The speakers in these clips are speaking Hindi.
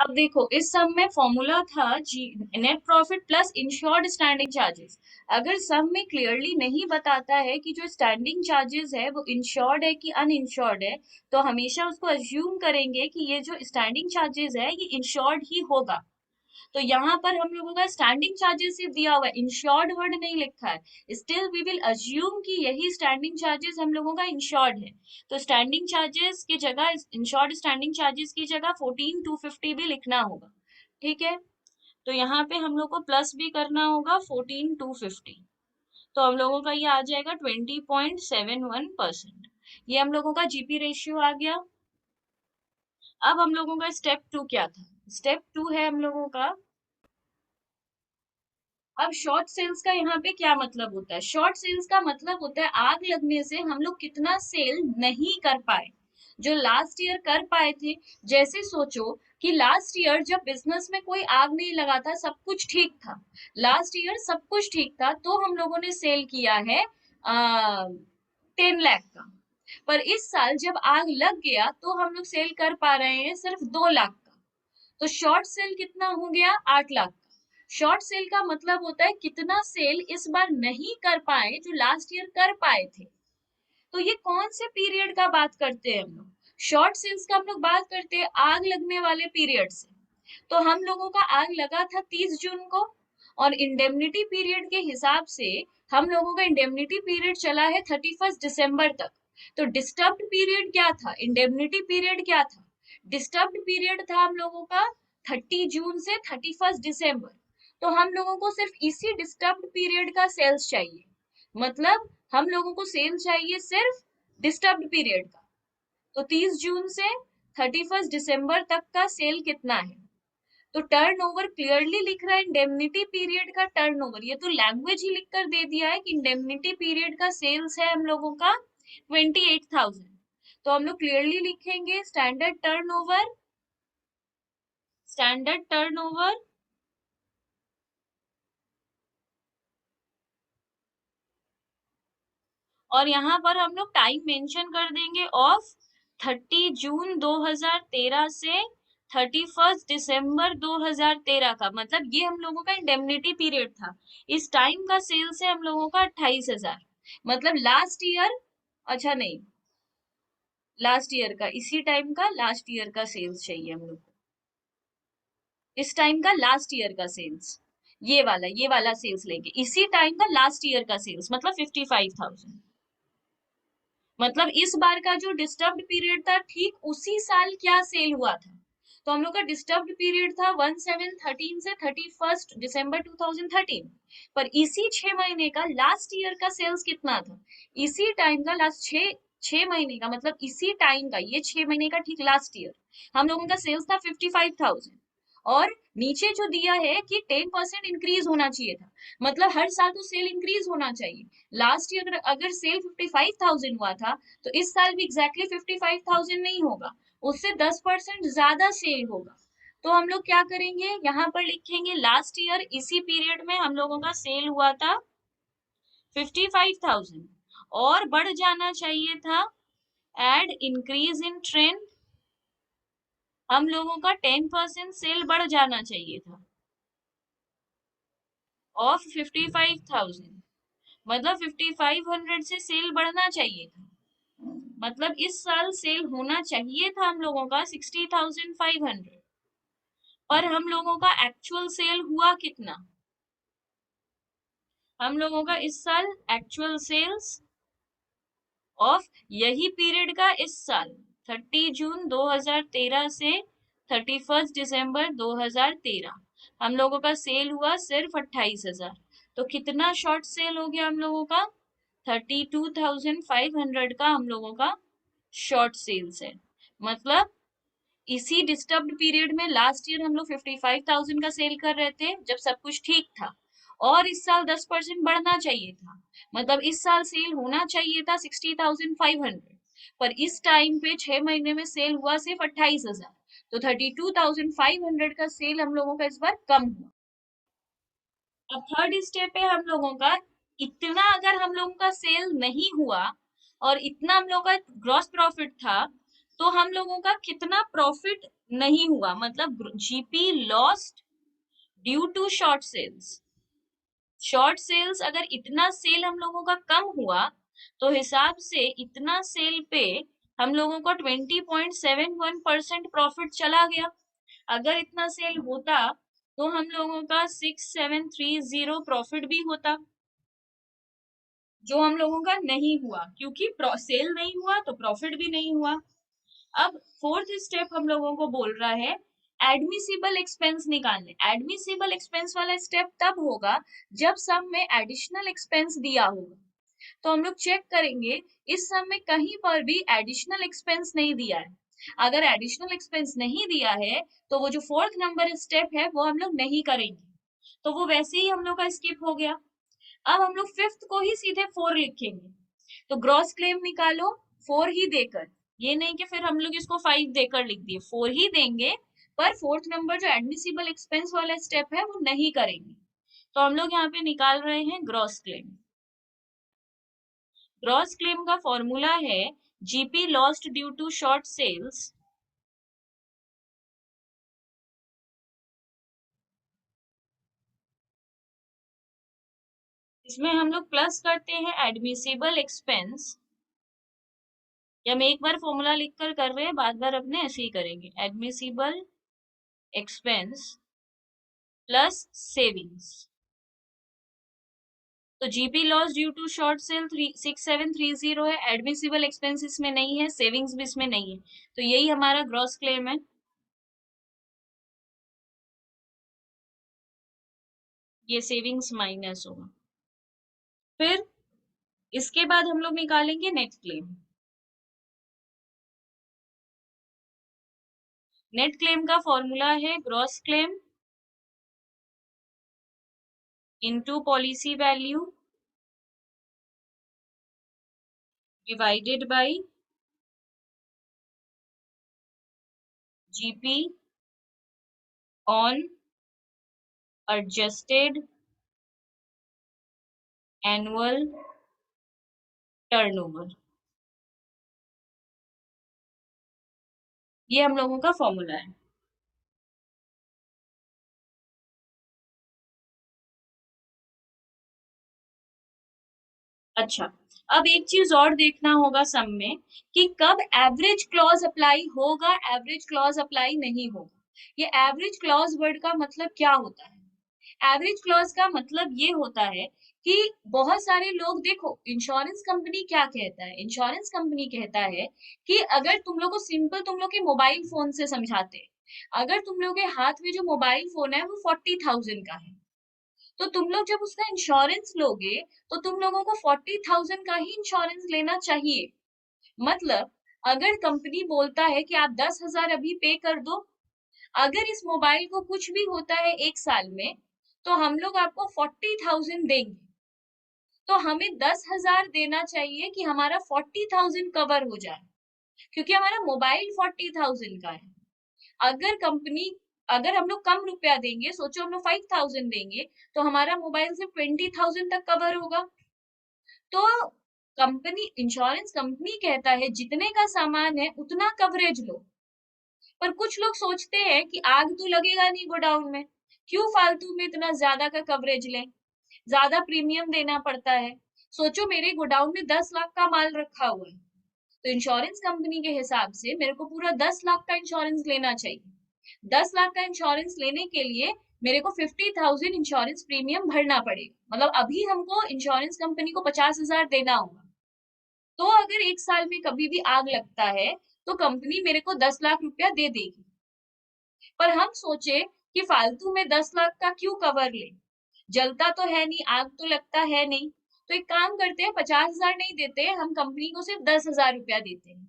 अब देखो इस सम में फॉर्मूला था जी, net profit plus insured standing charges. अगर सम में क्लियरली नहीं बताता है कि जो स्टैंडिंग चार्जेस है वो इंश्योर्ड है कि अनइंश्योर्ड है, तो हमेशा उसको अज्यूम करेंगे कि ये जो स्टैंडिंग चार्जेस है ये इंश्योर्ड ही होगा। तो यहाँ पर हम लोगों का स्टैंडिंग चार्जेस सिर्फ दिया हुआ है, इंश्योर्ड वर्ड नहीं लिखा है। स्टिल वी विल अज्यूम कि यही स्टैंडिंग चार्जेस हम लोगों का इंश्योर्ड है। तो स्टैंडिंग चार्जेस की जगह, इंश्योर्ड स्टैंडिंग चार्जेस की जगह 14,250 भी लिखना होगा। ठीक है, तो यहाँ पे हम लोग को प्लस भी करना होगा 14,250। तो हम लोगों का ये आ जाएगा 20.71%। ये हम लोगों का जीपी रेशियो आ गया। अब हम लोगों का स्टेप टू क्या था? स्टेप टू है हम लोगों का, अब शॉर्ट सेल्स का यहाँ पे क्या मतलब होता है? शॉर्ट सेल्स का मतलब होता है आग लगने से हम लोग कितना सेल नहीं कर पाए, जो लास्ट ईयर कर पाए थे। जैसे सोचो कि लास्ट ईयर जब बिजनेस में कोई आग नहीं लगा था, सब कुछ ठीक था, लास्ट ईयर सब कुछ ठीक था, तो हम लोगों ने सेल किया है 10 लाख का। पर इस साल जब आग लग गया तो हम लोग सेल कर पा रहे हैं सिर्फ 2 लाख का। तो शॉर्ट सेल कितना हो गया? 8 लाख। शॉर्ट सेल का मतलब होता है कितना सेल इस बार नहीं कर पाए जो लास्ट ईयर कर पाए थे। तो ये कौन से पीरियड का बात करते हैं हम लोग? शॉर्ट सेल्स का हम लोग बात करते हैं आग लगने वाले पीरियड से। तो हम लोगों का आग लगा था 30 जून को, और इंडेमनिटी पीरियड के हिसाब से हम लोगों का इंडेमनिटी पीरियड चला है 31 दिसंबर तक। तो डिस्टर्ब्ड पीरियड क्या था, इंडेमनिटी पीरियड क्या था? डिस्टर्ब्ड पीरियड था हम लोगों का 30 जून से 31 दिसंबर। तो हम लोगों को सिर्फ इसी डिस्टर्ब्ड पीरियड का सेल्स चाहिए। मतलब हम लोगों को सेल चाहिए सिर्फ डिस्टर्ब्ड पीरियड का। तो 30 जून से 31 दिसंबर तक का सेल कितना है? तो टर्नओवर क्लियरली लिख रहा है इंडेमनिटी पीरियड का टर्नओवर, ये तो लैंग्वेज ही लिख कर दे दिया है कि इंडेमनिटी पीरियड का सेल्स है हम लोगों का 28,000। तो हम लोग क्लियरली लिखेंगे स्टैंडर्ड टर्नओवर, स्टैंडर्ड टर्नओवर, और यहाँ पर हम लोग टाइम मेंशन कर देंगे ऑफ 30 जून 2013 से 31 दिसंबर 2013 का। मतलब ये हम लोगों का इंडेमनिटी पीरियड था। इस टाइम का सेल्स है हम लोगों का 28,000। मतलब लास्ट ईयर, अच्छा नहीं, लास्ट ईयर का, इसी टाइम का लास्ट ईयर का सेल्स चाहिए हम लोग को। इस टाइम का लास्ट ईयर का सेल्स, ये वाला सेल्स लेंगे, इसी टाइम का लास्ट ईयर का सेल्स मतलब 55,000। मतलब इस बार का जो डिस्टर्ब्ड पीरियड था ठीक उसी साल क्या सेल हुआ था। तो हम लोग का डिस्टर्ब्ड पीरियड था 1713 से 31 दिसंबर 2013। पर इसी 6 महीने का लास्ट ईयर का सेल्स कितना था? इसी टाइम का लास्ट छह छह महीने का, मतलब इसी टाइम का, ये 6 महीने का ठीक लास्ट ईयर हम लोगों का सेल्स था 55,000। और नीचे जो दिया है कि 10% इंक्रीज होना चाहिए था, मतलब हर साल तो सेल इंक्रीज होना चाहिए। लास्ट ईयर अगर सेल 55,000 हुआ था, तो इस साल भी एग्जैक्टली 55,000 नहीं होगा, उससे 10% ज्यादा सेल होगा। तो हम लोग क्या करेंगे, यहाँ पर लिखेंगे लास्ट ईयर इसी पीरियड में हम लोगों का सेल हुआ था 55,000, और बढ़ जाना चाहिए था, एड इंक्रीज इन ट्रेंड, हम लोगों का 10% सेल बढ़ जाना चाहिए था ऑफ 55,000। मतलब 5500 से सेल बढ़ना चाहिए था। मतलब इस साल सेल होना चाहिए था हम लोगों का 60,500। पर हम लोगों का एक्चुअल सेल हुआ कितना? हम लोगों का इस साल एक्चुअल सेल्स ऑफ यही पीरियड का, इस साल 30 जून 2013 से 31 दिसंबर 2013 हम लोगों का सेल हुआ सिर्फ 28,000। तो कितना शॉर्ट सेल हो गया हम लोगों का? 32,500 का हम लोगों का शॉर्ट सेल्स है। मतलब इसी डिस्टर्ब्ड पीरियड में लास्ट ईयर हम लोग 55,000 का सेल कर रहे थे जब सब कुछ ठीक था, और इस साल 10% बढ़ना चाहिए था। मतलब इस साल सेल होना चाहिए था 60,500, पर इस टाइम पे 6 महीने में सेल हुआ सिर्फ 28,000। तो 32,500 का सेल हम लोगों का इस बार कम हुआ। अब थर्ड स्टेप है हम लोगों का, इतना अगर हम लोगों का सेल नहीं हुआ और इतना हम लोगों का ग्रॉस प्रॉफिट था, तो हम लोगों का कितना प्रॉफिट नहीं हुआ, मतलब GP lost due to short sales. Short sales अगर इतना सेल हम लोगों का कम हुआ तो हिसाब से इतना सेल पे हम लोगों को 20.71% प्रॉफिट चला गया। अगर इतना सेल होता तो हम लोगों का 6730 प्रॉफिट भी होता, जो हम लोगों का नहीं हुआ, क्योंकि सेल नहीं हुआ तो प्रॉफिट भी नहीं हुआ। अब फोर्थ स्टेप हम लोगों को बोल रहा है एडमिसिबल एक्सपेंस निकालने। एडमिसिबल एक्सपेंस वाला स्टेप तब होगा जब सम में एडिशनल एक्सपेंस दिया होगा। तो हम लोग चेक करेंगे इस सम में कहीं पर भी एडिशनल एक्सपेंस नहीं दिया है। अगर एडिशनल एक्सपेंस नहीं दिया है तो वो जो फोर्थ नंबर स्टेप है वो हम लोग नहीं करेंगे, तो वो वैसे ही हम लोग का स्किप हो गया। अब हम लोग फिफ्थ को ही सीधे 4 लिखेंगे। तो ग्रॉस क्लेम निकालो 4 ही देकर, ये नहीं कि फिर हम लोग इसको 5 देकर लिख दिए, 4 ही देंगे। पर फोर्थ नंबर जो एडमिसिबल एक्सपेंस वाला स्टेप है वो नहीं करेंगे। तो हम लोग यहाँ पे निकाल रहे हैं ग्रॉस क्लेम। ग्रॉस क्लेम का फॉर्मूला है GP lost due to short sales इसमें हम लोग प्लस करते हैं एडमिसिबल एक्सपेंस। या हम एक बार फॉर्मूला लिखकर कर रहे हैं, बार बार अपने ऐसे ही करेंगे, एडमिसिबल एक्सपेंस प्लस सेविंग्स। तो GP loss due to short sale 6730 है, एडमिसिबल एक्सपेंस इसमें नहीं है, सेविंग्स भी इसमें नहीं है, तो यही हमारा ग्रॉस क्लेम है। ये सेविंग्स माइनस होगा। फिर इसके बाद हम लोग निकालेंगे नेट क्लेम। नेट क्लेम का फॉर्मूला है gross claim into policy value divided by GP on adjusted annual turnover. ये हम लोगों का फॉर्मूला है। अच्छा, अब एक चीज और देखना होगा सम में कि कब एवरेज क्लॉज अप्लाई होगा, एवरेज क्लॉज अप्लाई नहीं होगा। ये एवरेज क्लॉज वर्ड का मतलब क्या होता है? एवरेज क्लॉज का मतलब ये होता है कि बहुत सारे लोग, देखो इंश्योरेंस कंपनी क्या कहता है, इंश्योरेंस कंपनी कहता है कि अगर तुम लोग को सिंपल, तुम लोग के मोबाइल फोन से समझाते हैं, अगर तुम लोग के हाथ में जो मोबाइल फोन है वो 40,000 का है, तो तुम लोग जब उसका इंश्योरेंस लोगे तो तुम लोगों को 40,000 का ही इंश्योरेंस लेना चाहिए। मतलब अगर कंपनी बोलता है कि आप 10,000 अभी पे कर दो, अगर इस मोबाइल को कुछ भी होता है 1 साल में तो हम लोग आपको 40,000 देंगे, तो हमें 10,000 देना चाहिए कि हमारा 40,000 कवर हो जाए, क्योंकि हमारा मोबाइल 40,000 का है। अगर कंपनी, अगर हम लोग कम रुपया देंगे, सोचो हम लोग 5,000 देंगे, तो हमारा मोबाइल सिर्फ 20,000 तक कवर होगा। तो कंपनी, इंश्योरेंस कंपनी कहता है जितने का सामान है उतना कवरेज लो। पर कुछ लोग सोचते हैं कि आग तो लगेगा नहीं गोडाउन में, क्यों फालतू में इतना ज्यादा का कवरेज लें, ज्यादा प्रीमियम देना पड़ता है। सोचो मेरे गोडाउन में 10 लाख का माल रखा हुआ है, तो इंश्योरेंस कंपनी के हिसाब से मेरे को पूरा 10 लाख का इंश्योरेंस लेना चाहिए। 10 लाख का इंश्योरेंस लेने के लिए मेरे को 50,000 इंश्योरेंस प्रीमियम भरना पड़ेगा, मतलब अभी हमको इंश्योरेंस कंपनी को 50,000 देना होगा। तो अगर 1 साल में कभी भी आग लगता है तो कंपनी मेरे को 10 लाख रुपया दे देगी। पर हम सोचे कि फालतू में 10 लाख का क्यों कवर ले, जलता तो है नहीं, आग तो लगता है नहीं, तो एक काम करते हैं 50,000 नहीं देते, हम कंपनी को सिर्फ 10,000 रुपया देते हैं।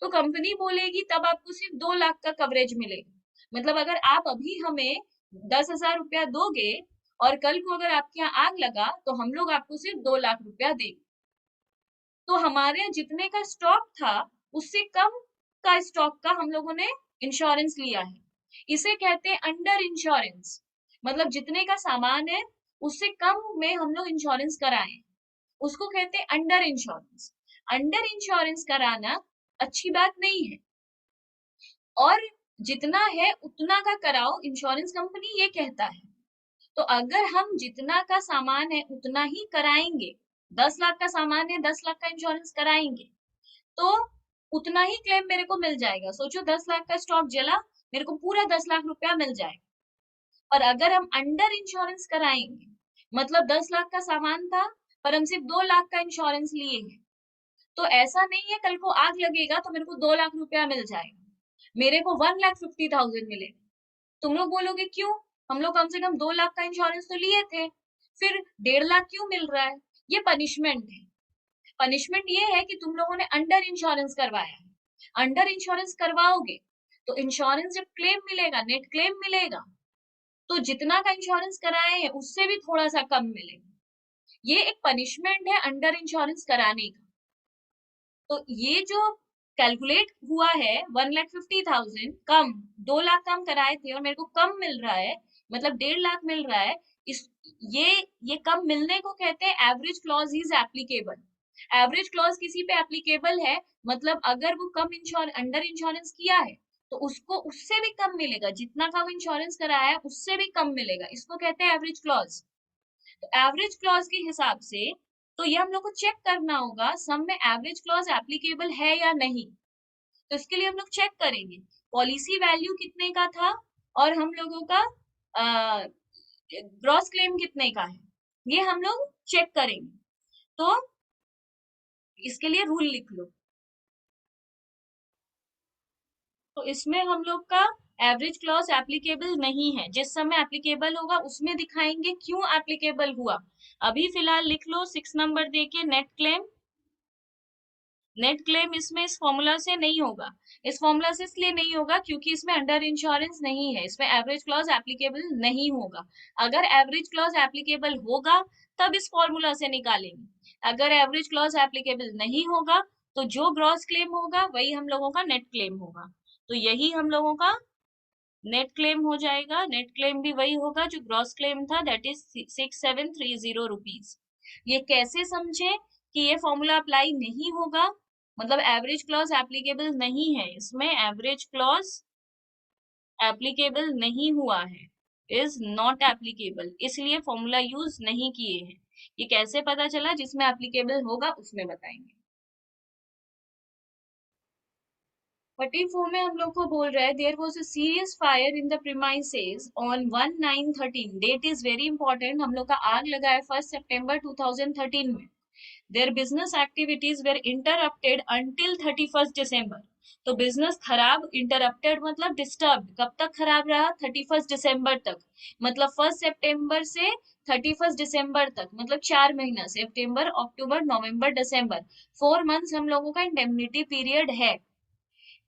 तो कंपनी बोलेगी तब आपको सिर्फ 2 लाख का कवरेज मिलेगा। मतलब अगर आप अभी हमें 10,000 रुपया दोगे और कल को अगर आपके यहाँ आग लगा तो हम लोग आपको सिर्फ 2 लाख रुपया देंगे। तो हमारे जितने का स्टॉक था उससे कम का स्टॉक का हम लोगों ने इंश्योरेंस लिया है। इसे कहते हैं अंडर इंश्योरेंस, मतलब जितने का सामान है उससे कम में हम लोग इंश्योरेंस कराए, उसको कहते हैं अंडर इंश्योरेंस। अंडर इंश्योरेंस कराना अच्छी बात नहीं है। और जितना है उतना का कराओ, इंश्योरेंस कंपनी ये कहता है। तो अगर हम जितना का सामान है उतना ही कराएंगे, 10 लाख का सामान है, 10 लाख का इंश्योरेंस कराएंगे, तो उतना ही क्लेम मेरे को मिल जाएगा। सोचो 10 लाख का स्टॉक जला, मेरे को पूरा 10 लाख रुपया मिल जाएगा। और अगर हम अंडर इंश्योरेंस कराएंगे, मतलब 10 लाख का सामान था पर हम सिर्फ 2 लाख का इंश्योरेंस लिए हैं, तो ऐसा नहीं है कल को आग लगेगा तो मेरे को 2 लाख रुपया मिल जाएगा, मेरे को 1,50,000 मिलेगा। तुम लोग बोलोगे क्यों, हम लोग कम से कम 2 लाख का इंश्योरेंस तो लिए थे, फिर 1.5 लाख क्यों मिल रहा है? ये पनिशमेंट है। पनिशमेंट ये है कि तुम लोगों ने अंडर इंश्योरेंस करवाया है। अंडर इंश्योरेंस करवाओगे तो इंश्योरेंस जब क्लेम मिलेगा, नेट क्लेम मिलेगा, तो जितना का इंश्योरेंस कराए हैं उससे भी थोड़ा सा कम मिलेगा। ये एक पनिशमेंट है अंडर इंश्योरेंस कराने का। तो ये जो कैलकुलेट हुआ है 1,50,000 कम, 2 लाख कम कराए थे और मेरे को कम मिल रहा है, मतलब 1.5 लाख मिल रहा है। इस ये ये कम मिलने को कहते हैं average clause is applicable. Average clause किसी पे एप्लीकेबल है, मतलब अगर वो कम इंश्योर अंडर इंश्योरेंस किया है तो उसको उससे भी कम मिलेगा, जितना का वो इंश्योरेंस कराया है उससे भी कम मिलेगा, इसको कहते हैं एवरेज क्लॉज। तो एवरेज क्लॉज के हिसाब से तो ये हम लोग को चेक करना होगा सम में एवरेज क्लॉज एप्लीकेबल है या नहीं। तो इसके लिए हम लोग चेक करेंगे पॉलिसी वैल्यू कितने का था और हम लोगों का ग्रॉस क्लेम कितने का है, ये हम लोग चेक करेंगे। तो इसके लिए रूल लिख लो। तो इसमें हम लोग का एवरेज क्लॉज एप्लीकेबल नहीं है, जिस समय एप्लीकेबल होगा उसमें दिखाएंगे क्यों एप्लीकेबल हुआ। अभी फिलहाल लिख लो 6 नंबर देके नेट क्लेम। नेट क्लेम इसमें इस फॉर्मूला से नहीं होगा। इस फॉर्मूला से इसलिए नहीं होगा क्योंकि इसमें अंडर इंश्योरेंस नहीं है, इसमें एवरेज क्लॉज एप्लीकेबल नहीं होगा। अगर एवरेज क्लॉज एप्लीकेबल होगा तब इस फॉर्मूला से निकालेंगे। अगर एवरेज क्लॉज एप्लीकेबल नहीं होगा तो जो ग्रॉस क्लेम होगा वही हम लोगों का नेट क्लेम होगा। तो यही हम लोगों का नेट क्लेम हो जाएगा। नेट क्लेम भी वही होगा जो ग्रॉस क्लेम था, दैट इज 6,730 रुपीज। ये कैसे समझे कि ये फॉर्मूला अप्लाई नहीं होगा, मतलब एवरेज क्लॉज एप्लीकेबल नहीं है, इसमें एवरेज क्लॉज एप्लीकेबल नहीं हुआ है, इज नॉट एप्लीकेबल, इसलिए फॉर्मूला यूज नहीं किए हैं। ये कैसे पता चला, जिसमें एप्लीकेबल होगा उसमें बताएंगे। 44 में हम लोग को बोल रहा है there was a serious fire in the premises on 1/9/13। Date is very important, हम लोग का आग लगा है 1 सितंबर 2013 में। Their business activities were interrupted until 31 दिसंबर। तो बिजनेस खराब, इंटरप्टेड मतलब डिस्टर्ब, कब तक खराब रहा? 31 दिसंबर तक, मतलब 1 सितंबर से 31 दिसंबर तक, मतलब 4 महीना, सितंबर अक्टूबर नवंबर दिसंबर, 4 मंथ्स हम लोगों का इंडेमनिटी पीरियड है।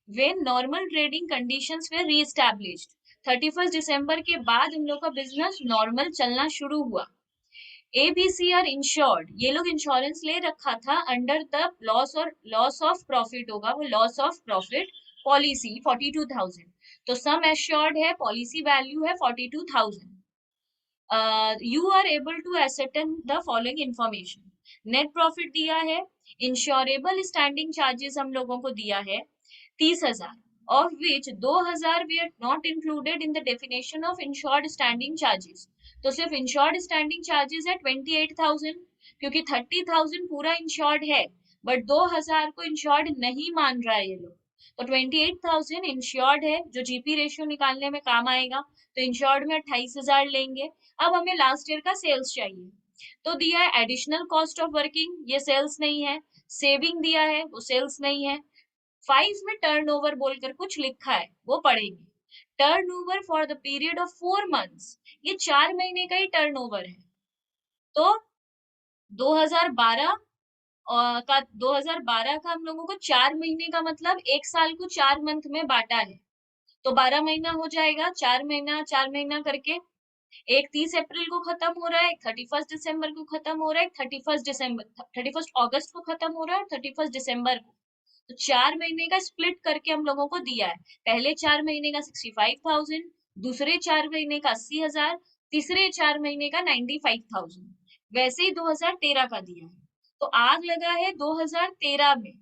when normal trading conditions were re-established, 31 दिसंबर के बाद हम लोग का बिजनेस नॉर्मल चलना शुरू हुआ। एबीसी आर इंश्योर्ड, ये लोग इंश्योरेंस ले रखा था अंडर द लॉस, और लॉस ऑफ प्रॉफिट होगा वो, लॉस ऑफ प्रॉफिट पॉलिसी 42,000। तो सम एश्योर्ड है, पॉलिसी वैल्यू है 42,000। You are able to ascertain the following information. Net profit दिया है, इंश्योरेबल स्टैंडिंग चार्जेस हम लोगों को दिया है 30,000, of which 2,000 were not included in the definition of insured standing charges। तो सिर्फ इंश्योर्ड स्टैंडिंग चार्जेस है 28,000, क्योंकि 30,000 पूरा इंश्योर्ड है बट 2,000 को इंश्योर्ड नहीं मान रहा है ये लोग। तो 28,000 इंश्योर्ड है जो जीपी रेशियो निकालने में काम आएगा। तो इंश्योर्ड में 28,000 लेंगे। अब हमें लास्ट ईयर का सेल्स चाहिए, तो दिया है एडिशनल कॉस्ट ऑफ वर्किंग, ये सेल्स नहीं है। सेविंग दिया है, वो सेल्स नहीं है। 5 में टर्नओवर बोलकर कुछ लिखा है, वो पढ़ेंगे। Turnover for the period of 4 months, ये 4 महीने का ही टर्नओवर है। तो 2012 का 2012 का हम लोगों को 4 महीने का मतलब 1 साल को 4 मंथ में बांटा है, तो 12 महीना हो जाएगा। 4 महीना 4 महीना करके, एक 30 अप्रैल को खत्म हो रहा है, 31 दिसंबर को खत्म हो रहा है, 31 दिसंबर 31 अगस्त को खत्म हो रहा है और 31 दिसंबर को। तो 4 महीने का स्प्लिट करके हम लोगों को दिया है। पहले 4 महीने का 65,000, दूसरे 4 महीने का 80,000, तीसरे 4 महीने का 95,000। वैसे ही 2013 का दिया है। तो आग लगा है 2013 में,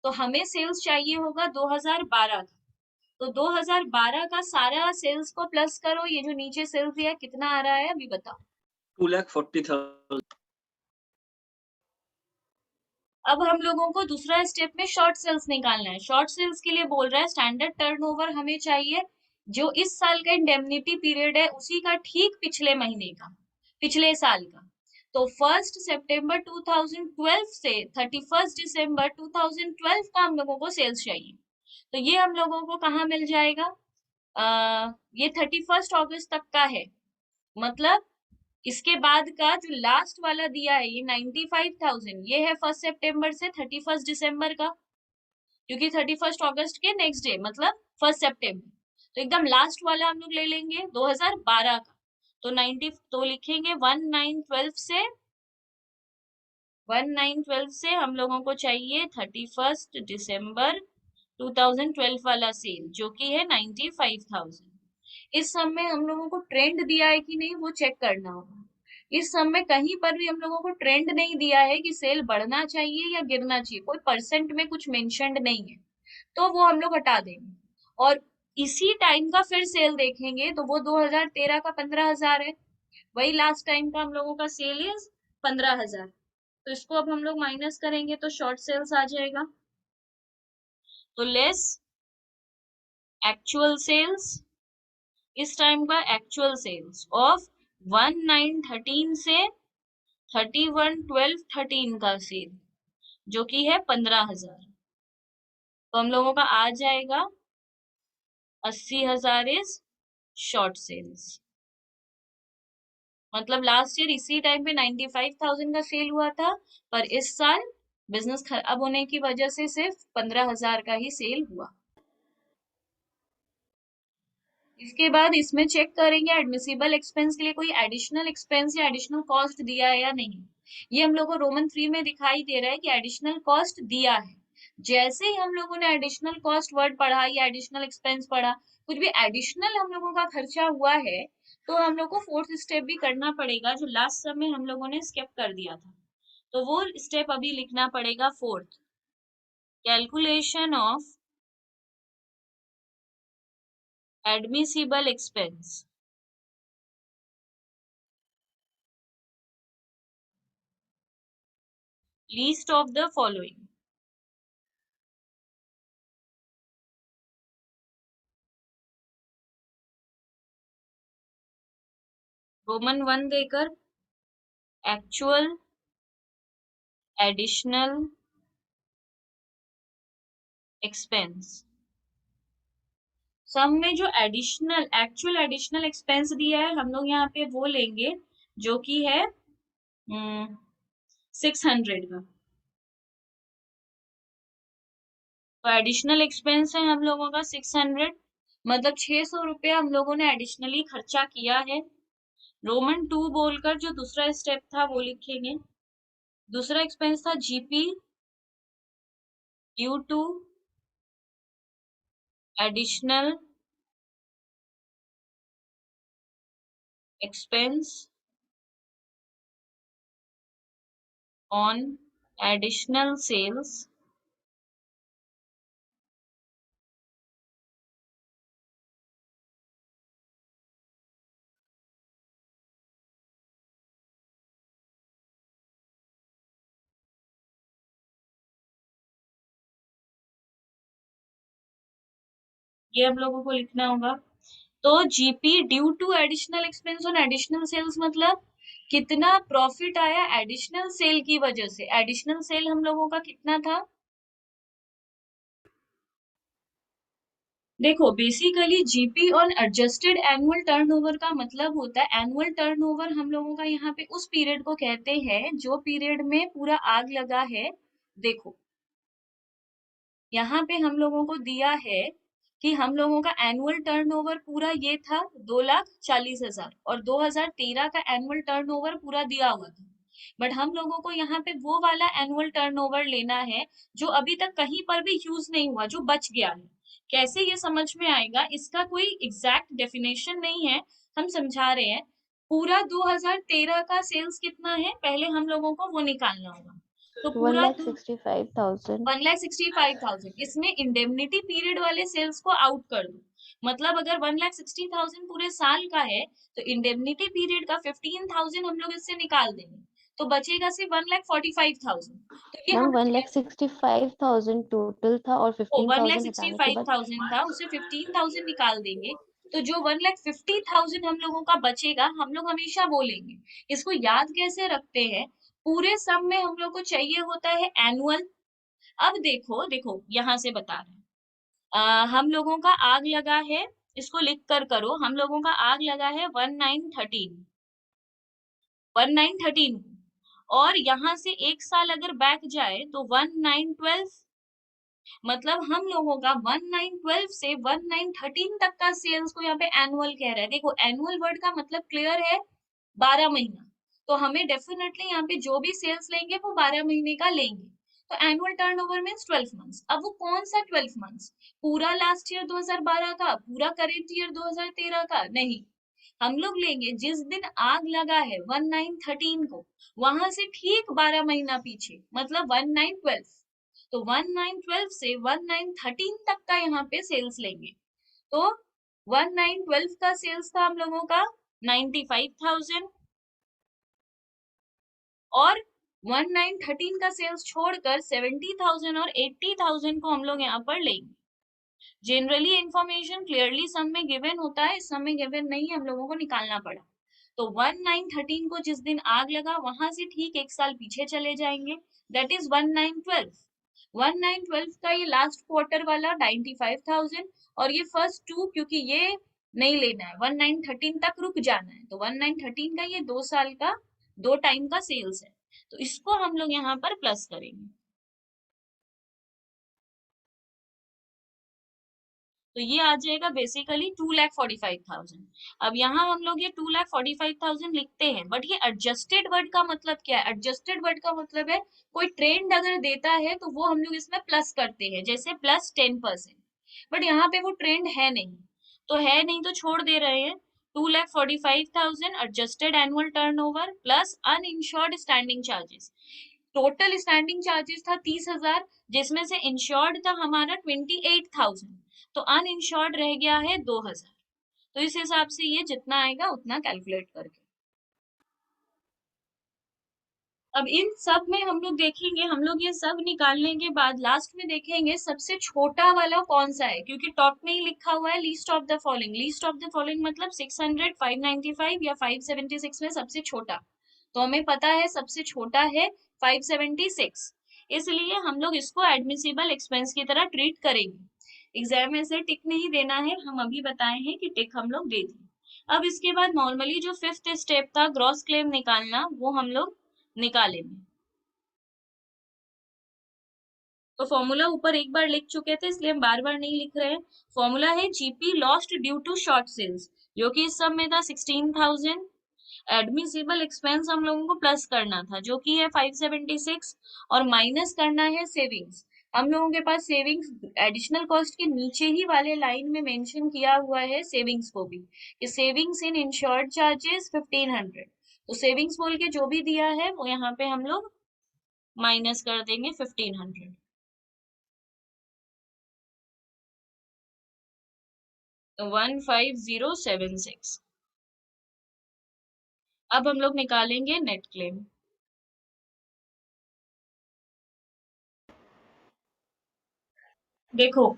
तो हमें सेल्स चाहिए होगा 2012 का। तो 2012 का सारा सेल्स को प्लस करो, ये जो नीचे सेल्स दिया कितना आ रहा है अभी बताओ। 2,40,000। अब हम लोगों को दूसरा स्टेप में शॉर्ट सेल्स निकालना है। शॉर्ट सेल्स के लिए बोल रहा है स्टैंडर्ड टर्नओवर हमें चाहिए जो इस साल का इंडेमनिटी पीरियड है उसी का ठीक पिछले महीने का, पिछले साल का। तो 1 सितंबर 2012 से 31 दिसंबर 2012 का हम लोगों को सेल्स चाहिए। तो ये हम लोगों को कहाँ मिल जाएगा, ये 31 अगस्त तक का है। मतलब इसके बाद का जो लास्ट वाला दिया है ये 95,000, ये है 1 सितंबर से 31 दिसंबर का, क्योंकि 31 अगस्त के नेक्स्ट डे मतलब 1 सितंबर। तो एकदम लास्ट वाला हम लोग ले लेंगे 2012 का। तो 90 तो लिखेंगे 1912 से हम लोगों को चाहिए 31 दिसंबर 2012 वाला सेल जो कि है 95,000। इस सब में हम लोगों को ट्रेंड दिया है कि नहीं वो चेक करना होगा। इस सब में कहीं पर भी हम लोगों को ट्रेंड नहीं दिया है कि सेल बढ़ना चाहिए या गिरना चाहिए, कोई परसेंट में कुछ मेंशन्ड नहीं है, तो वो हम लोग हटा देंगे। और इसी टाइम का फिर सेल देखेंगे तो वो 2013 का 15,000 है, वही लास्ट टाइम का हम लोगों का सेल है 15,000। तो इसको अब हम लोग माइनस करेंगे तो शॉर्ट सेल्स आ जाएगा। तो लेस एक्चुअल सेल्स, इस टाइम का एक्चुअल सेल्स ऑफ 1913 से 31/12/13 का सेल जो कि है 15,000। तो हम लोगों का आ जाएगा 80,000 इज शॉर्ट सेल्स। मतलब लास्ट ईयर इसी टाइम पे 95,000 का सेल हुआ था, पर इस साल बिजनेस खराब होने की वजह से सिर्फ 15,000 का ही सेल हुआ। इसके बाद इसमें चेक करेंगे एडमिसिबल एक्सपेंस के लिए कोई एडिशनल एक्सपेंस या एडिशनल कॉस्ट दिया है या नहीं। ये हम लोग को रोमन 3 में दिखाई दे रहा है कि एडिशनल कॉस्ट दिया है। जैसे ही हम लोगों ने एडिशनल कॉस्ट वर्ड पढ़ा या एडिशनल एक्सपेंस पढ़ा, कुछ भी एडिशनल हम लोगों का खर्चा हुआ है तो हम लोग को फोर्थ स्टेप भी करना पड़ेगा जो लास्ट समय हम लोगों ने स्किप कर दिया था। तो वो स्टेप अभी लिखना पड़ेगा, fourth, calculation of admissible expense. Least of the following. Roman 1 देकर एक्चुअल, एडिशनल, एक्सपेंस। सम में जो एडिशनल एक्चुअल एडिशनल एक्सपेंस दिया है हम लोग यहाँ पे वो लेंगे जो कि है 600 का। तो एडिशनल एक्सपेंस है हम लोगों का 600, मतलब 600 रुपया हम लोगों ने एडिशनली खर्चा किया है। रोमन 2 बोलकर जो दूसरा स्टेप था वो लिखेंगे। दूसरा एक्सपेंस था GP due to additional expense on additional sales. ये हम लोगों को लिखना होगा। तो GP due to additional expense on additional sales मतलब कितना प्रॉफिट आया एडिशनल सेल की वजह से। एडिशनल सेल हम लोगों का कितना था, देखो basically GP on adjusted annual turnover का मतलब होता है, एनुअल टर्नओवर हम लोगों का यहाँ पे उस पीरियड को कहते हैं जो पीरियड में पूरा आग लगा है। देखो यहाँ पे हम लोगों को दिया है कि हम लोगों का एनुअल टर्नओवर पूरा ये था 2,40,000 और 2013 का एनुअल टर्नओवर पूरा दिया हुआ था। बट हम लोगों को यहाँ पे वो वाला एनुअल टर्नओवर लेना है जो अभी तक कहीं पर भी यूज नहीं हुआ, जो बच गया है। कैसे ये समझ में आएगा, इसका कोई एग्जैक्ट डेफिनेशन नहीं है, हम समझा रहे हैं। पूरा 2013 का सेल्स कितना है पहले हम लोगों को वो निकालना होगा। तो वन पूरा लाख 65,000। 1,65,000 इसमें इंडेमनिटी पीरियड वाले सेल्स को आउट कर दो। मतलब अगर 1,60,000 पूरे साल का है तो इंडेमनिटी पीरियड का 15,000 हम लोग इससे निकाल देंगे, तो बचेगा सिर्फ 1,45,000। तो ये मैम हम 1,65,000 टोटल था और वन लैख 15,000 सिक्सटी हटाने के फाइव बाद थाउजेंड था, उससे 15,000 निकाल देंगे, तो जो 1,50,000 हम लोगों का बचेगा, हम लोग हमेशा बोलेंगे इसको याद कैसे रखते हैं। पूरे सम में हम लोग को चाहिए होता है एनुअल। अब देखो देखो यहाँ से बता रहे हैं, हम लोगों का आग लगा है, इसको लिख कर करो, हम लोगों का आग लगा है 1913 और यहाँ से एक साल अगर बैक जाए तो 1912, मतलब हम लोगों का 1912 से 1913 तक का सेल्स को यहाँ पे एनुअल कह रहा है। देखो एनुअल वर्ड का मतलब क्लियर है, 12 महीना। तो हमें डेफिनेटली यहाँ पे जो भी सेल्स लेंगे वो 12 महीने का लेंगे। तो एनुअल टर्नओवर मींस 12 मंथ्स। अब वो कौन सा 12 मंथ्स, पूरा लास्ट ईयर 2012 का, पूरा करेंट ईयर 2013 का नहीं, हम लोग लेंगे जिस दिन आग लगा है 1913 को, वहां से ठीक 12 महीना पीछे, मतलब 1912। तो 1912 से 1913 तक का यहाँ पे सेल्स लेंगे। तो 1912 का सेल्स था हम लोगों का 95,000 और 1913 का सेल्स छोड़कर 70,000 और 80,000 को हम लोग यहाँ पर लेंगे। जनरली इंफॉर्मेशन क्लियरली सम में गिवन होता है, इस सम में गिवन नहीं, हम लोगों को निकालना पड़ा। तो 1913 को जिस दिन आग लगा वहां से ठीक एक साल पीछे चले जाएंगे, दैट इज 1912। 1912 का ये लास्ट क्वार्टर वाला 95,000 और ये फर्स्ट टू, क्योंकि ये नहीं लेना है, 1913 तक रुक जाना है, तो 1913 का ये 2 साल का 2 टाइम का सेल्स है, तो इसको हम लोग यहाँ पर प्लस करेंगे। तो ये आ जाएगा बेसिकली 2,45,000। अब यहाँ हम लोग ये 2,45,000 लिखते हैं, बट ये एडजस्टेड वर्ड का मतलब क्या है? एडजस्टेड वर्ड का मतलब है कोई ट्रेंड अगर देता है तो वो हम लोग इसमें प्लस करते हैं, जैसे +10%। बट यहाँ पे वो ट्रेंड है नहीं, तो है नहीं तो छोड़ दे रहे हैं। 2,45,000 adjusted annual turnover plus uninsured standing charges. Total standing charges था 30,000, जिसमें से इंश्योर्ड था हमारा 28,000, तो अनइंश्योर्ड रह गया है 2,000। तो इस हिसाब से ये जितना आएगा उतना कैलकुलेट करके, अब इन सब में हम लोग देखेंगे, हम लोग ये सब निकालने के बाद लास्ट में देखेंगे सबसे छोटा वाला कौन सा है, क्योंकि टॉप में ही लिखा हुआ है least of the following. Least of the following मतलब 600, 595 या 576 में सबसे छोटा। तो हमें पता है सबसे छोटा है 576, इसलिए हम लोग इसको एडमिसिबल एक्सपेंस की तरह ट्रीट करेंगे। एग्जाम में से टिक नहीं देना है, हम अभी बताए हैं कि टिक हम लोग दे दें। अब इसके बाद नॉर्मली जो फिफ्थ स्टेप था ग्रॉस क्लेम निकालना, वो हम लोग निकालेंगे। तो फॉर्मूला ऊपर एक बार लिख चुके थे, इसलिए हम बार बार नहीं लिख रहे हैं। फॉर्मूला है GP lost due to short sales, जो कि इस सब में था 16,000। एडमिसिबल एक्सपेंस हम लोगों को प्लस करना था, जो कि है 576, और माइनस करना है सेविंग्स। हम लोगों के पास सेविंग्स एडिशनल कॉस्ट के नीचे ही वाले लाइन में मेंशन किया हुआ है सेविंग्स को भी, कि सेविंग्स इन इंश्योर्ड चार्जेस 1,500। तो सेविंग्स बोल के जो भी दिया है वो यहाँ पे हम लोग माइनस कर देंगे 1,500। तो 15076। अब हम लोग निकालेंगे नेट क्लेम। देखो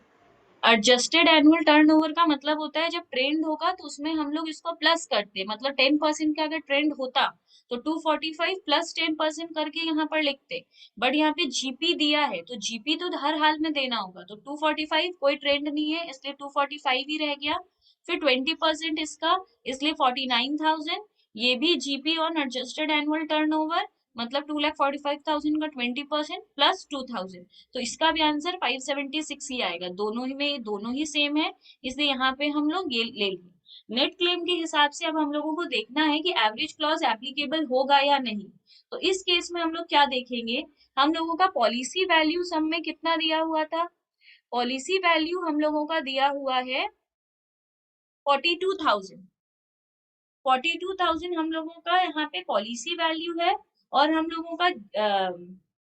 एडजस्टेड एनुअल टर्नओवर का मतलब होता है जब ट्रेंड होगा तो उसमें हम लोग इसको प्लस करते हैं, मतलब 10% का अगर ट्रेंड होता तो 245 प्लस 10% करके यहाँ पर लिखते। बट यहाँ पे जीपी दिया है तो जीपी तो हर हाल में देना होगा, तो 245 कोई ट्रेंड नहीं है इसलिए 245 ही रह गया। फिर 20% इसका, इसलिए 49,000। ये भी GP on adjusted annual turnover, मतलब 2,45,000 का 20% प्लस 2,000। तो इसका भी आंसर 576 ही आएगा, दोनों ही में दोनों ही सेम है, इसलिए यहाँ पे हम लोग ये ले लिए। नेट क्लेम के हिसाब से अब हम लोगों को देखना है कि एवरेज क्लॉज एप्लीकेबल होगा या नहीं। तो इस केस में हम लोग क्या देखेंगे, हम लोगों का पॉलिसी वैल्यू सम में कितना दिया हुआ था, पॉलिसी वैल्यू हम लोगों का दिया हुआ है 42,000। 42,000 हम लोगों का यहाँ पे पॉलिसी वैल्यू है, और हम लोगों का